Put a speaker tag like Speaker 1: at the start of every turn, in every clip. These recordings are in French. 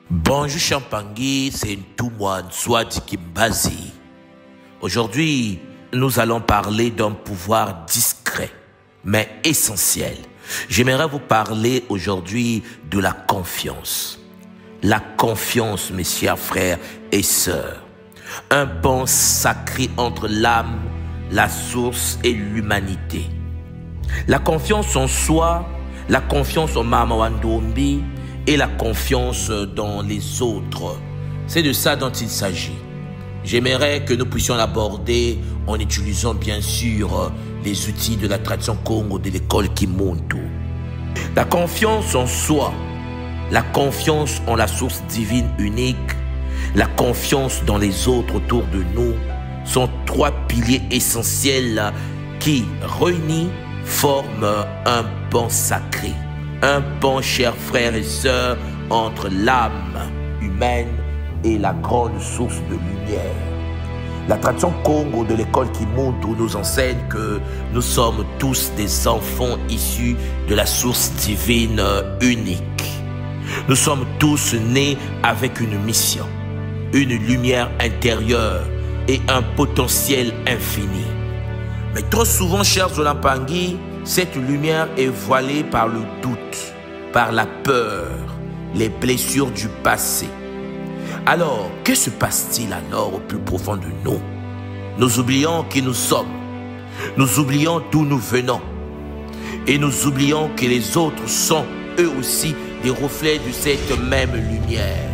Speaker 1: Bonjour Champangui, c'est Ntoumouane Swadi Kimbazi. Aujourd'hui, nous allons parler d'un pouvoir discret, mais essentiel. J'aimerais vous parler aujourd'hui de la confiance. La confiance, mes chers frères et sœurs. Un pont sacré entre l'âme, la source et l'humanité. La confiance en soi, la confiance en Mama Wandombi et la confiance dans les autres. C'est de ça dont il s'agit. J'aimerais que nous puissions l'aborder en utilisant bien sûr les outils de la tradition Congo de l'école Kimuntu. La confiance en soi, la confiance en la source divine unique, la confiance dans les autres autour de nous sont trois piliers essentiels qui, réunis, forment un pont sacré. Un pont, chers frères et sœurs, entre l'âme humaine et la grande source de lumière. La tradition Congo de l'école Kimuntu nous enseigne que nous sommes tous des enfants issus de la source divine unique. Nous sommes tous nés avec une mission, une lumière intérieure et un potentiel infini. Mais trop souvent, chers Zolampangui, cette lumière est voilée par le doute, par la peur, les blessures du passé. Alors, que se passe-t-il alors au plus profond de nous? Nous oublions qui nous sommes, nous oublions d'où nous venons, et nous oublions que les autres sont eux aussi des reflets de cette même lumière.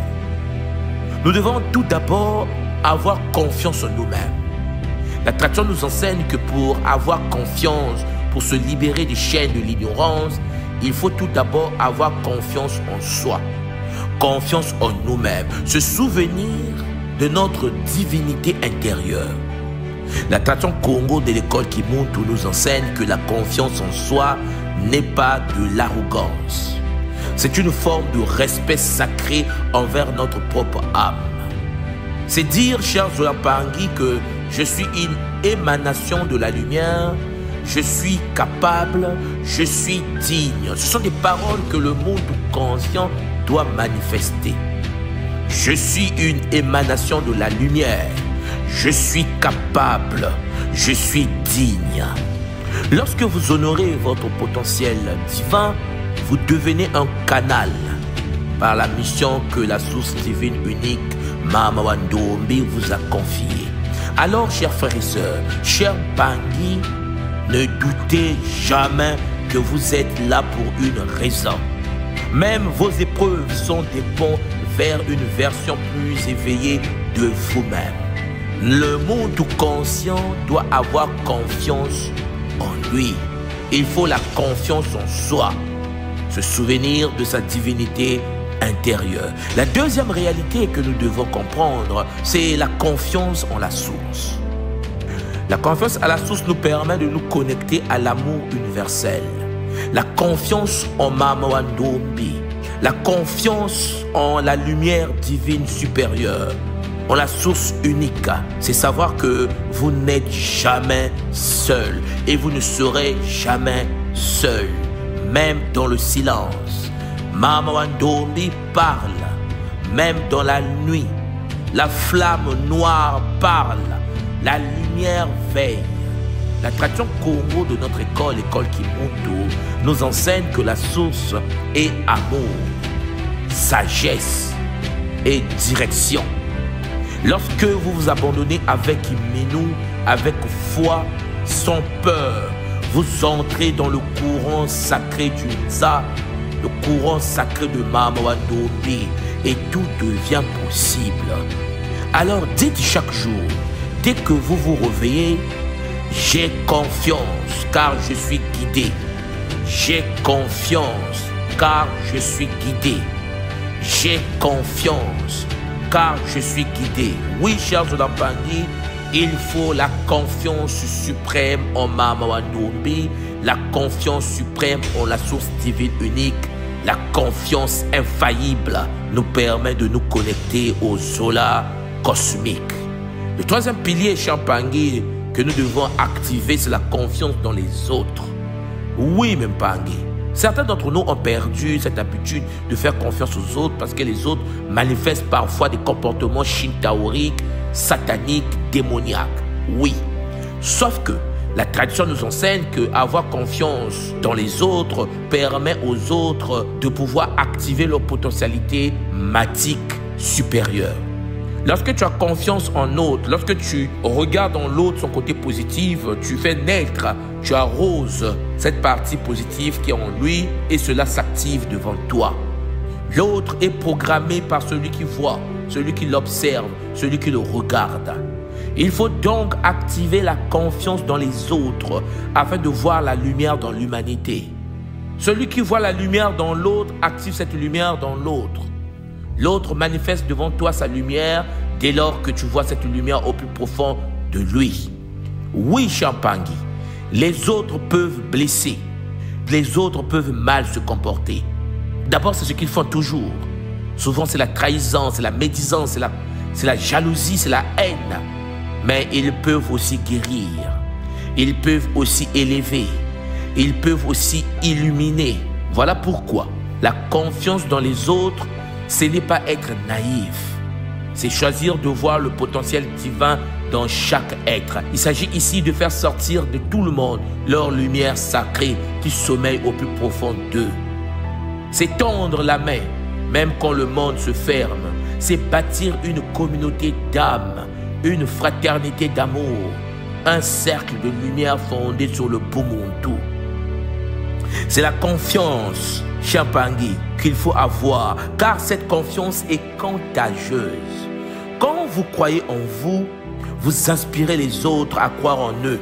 Speaker 1: Nous devons tout d'abord avoir confiance en nous-mêmes. La tradition nous enseigne que pour avoir confiance, pour se libérer des chaînes de l'ignorance, il faut tout d'abord avoir confiance en soi, confiance en nous-mêmes, se souvenir de notre divinité intérieure. La tradition Congo de l'école Kimuntu nous enseigne que la confiance en soi n'est pas de l'arrogance. C'est une forme de respect sacré envers notre propre âme. C'est dire, chers Zolampangui, que je suis une émanation de la lumière, je suis capable, je suis digne. Ce sont des paroles que le monde conscient doit manifester. Je suis une émanation de la lumière, je suis capable, je suis digne. Lorsque vous honorez votre potentiel divin, vous devenez un canal par la mission que la source divine unique, Mama Wandombi, vous a confiée. Alors, chers frères et sœurs, chers Bangui, ne doutez jamais que vous êtes là pour une raison. Même vos épreuves sont des ponts vers une version plus éveillée de vous-même. Le monde conscient doit avoir confiance en lui. Il faut la confiance en soi. Se souvenir de sa divinité intérieure. La deuxième réalité que nous devons comprendre, c'est la confiance en la source. La confiance à la source nous permet de nous connecter à l'amour universel. La confiance en Mama Wandombi. La confiance en la lumière divine supérieure. En la source unique. C'est savoir que vous n'êtes jamais seul. Et vous ne serez jamais seul. Même dans le silence. Mama Wandombi parle. Même dans la nuit. La flamme noire parle. La lumière veille. La tradition Congo de notre école, l'école Kimuntu, nous enseigne que la source est amour, sagesse et direction. Lorsque vous vous abandonnez avec Minou, avec foi, sans peur, vous entrez dans le courant sacré du Nza, le courant sacré de Mama Wandombi, et tout devient possible. Alors dites chaque jour, dès que vous vous réveillez, j'ai confiance car je suis guidé. J'ai confiance car je suis guidé. J'ai confiance car je suis guidé. Oui, chers Zolampangui, il faut la confiance suprême en Mama Wandombi, la confiance suprême en la source divine unique. La confiance infaillible nous permet de nous connecter au Zola cosmique. Le troisième pilier, Champangui, que nous devons activer, c'est la confiance dans les autres. Oui, Mpangui, Certains d'entre nous ont perdu cette habitude de faire confiance aux autres parce que les autres manifestent parfois des comportements shintaoriques, sataniques, démoniaques. Oui, sauf que la tradition nous enseigne qu'avoir confiance dans les autres permet aux autres de pouvoir activer leur potentialité magique supérieure. Lorsque tu as confiance en l'autre, lorsque tu regardes en l'autre son côté positif, tu fais naître, tu arroses cette partie positive qui est en lui et cela s'active devant toi. L'autre est programmé par celui qui voit, celui qui l'observe, celui qui le regarde. Il faut donc activer la confiance dans les autres afin de voir la lumière dans l'humanité. Celui qui voit la lumière dans l'autre active cette lumière dans l'autre. L'autre manifeste devant toi sa lumière dès lors que tu vois cette lumière au plus profond de lui. Oui, Champangui, les autres peuvent blesser. Les autres peuvent mal se comporter. D'abord, c'est ce qu'ils font toujours. Souvent, c'est la trahison, c'est la médisance, c'est la jalousie, c'est la haine. Mais ils peuvent aussi guérir. Ils peuvent aussi élever. Ils peuvent aussi illuminer. Voilà pourquoi la confiance dans les autres, ce n'est pas être naïf. C'est choisir de voir le potentiel divin dans chaque être. Il s'agit ici de faire sortir de tout le monde leur lumière sacrée qui sommeille au plus profond d'eux. C'est tendre la main, même quand le monde se ferme. C'est bâtir une communauté d'âmes, une fraternité d'amour, un cercle de lumière fondé sur le Bumuntu. C'est la confiance, Champangui, qu'il faut avoir, car cette confiance est contagieuse. Quand vous croyez en vous, vous inspirez les autres à croire en eux.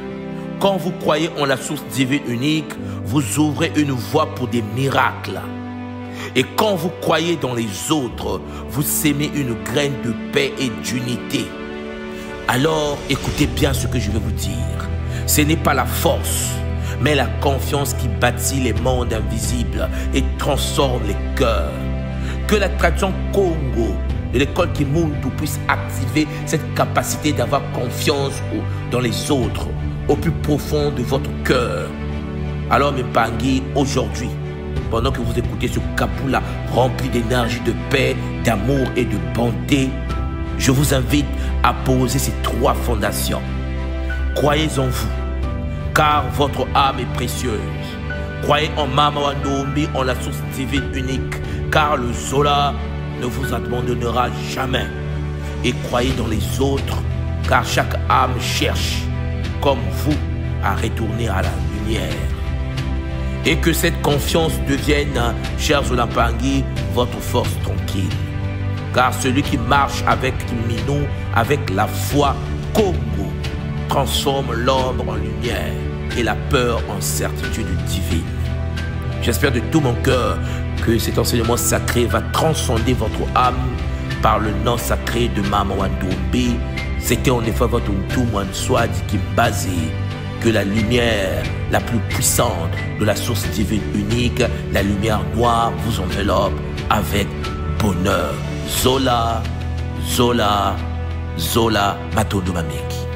Speaker 1: Quand vous croyez en la source divine unique, vous ouvrez une voie pour des miracles. Et quand vous croyez dans les autres, vous sémez une graine de paix et d'unité. Alors, écoutez bien ce que je vais vous dire. Ce n'est pas la force, mais la confiance qui bâtit les mondes invisibles et transforme les cœurs. Que la tradition Congo de l'école Kimuntu puisse activer cette capacité d'avoir confiance dans les autres, au plus profond de votre cœur. Alors, mes Pangui, aujourd'hui, pendant que vous écoutez ce Kapula rempli d'énergie, de paix, d'amour et de bonté, je vous invite à poser ces 3 fondations. Croyez en vous, car votre âme est précieuse. Croyez en Mama Wandombi, en la source divine unique, car le Zola ne vous abandonnera jamais. Et croyez dans les autres, car chaque âme cherche, comme vous, à retourner à la lumière. Et que cette confiance devienne, chers Zola-Pangui, votre force tranquille. Car celui qui marche avec Minou, avec la foi Congo, transforme l'ombre en lumière et la peur en certitude divine. J'espère de tout mon cœur que cet enseignement sacré va transcender votre âme par le nom sacré de Mama Wandombi. C'était en effet votre Ntumwanswadi Kimbazi. Que la lumière la plus puissante de la source divine unique, la lumière noire, vous enveloppe avec bonheur. Zola, Zola, Zola, Matondo Mameki.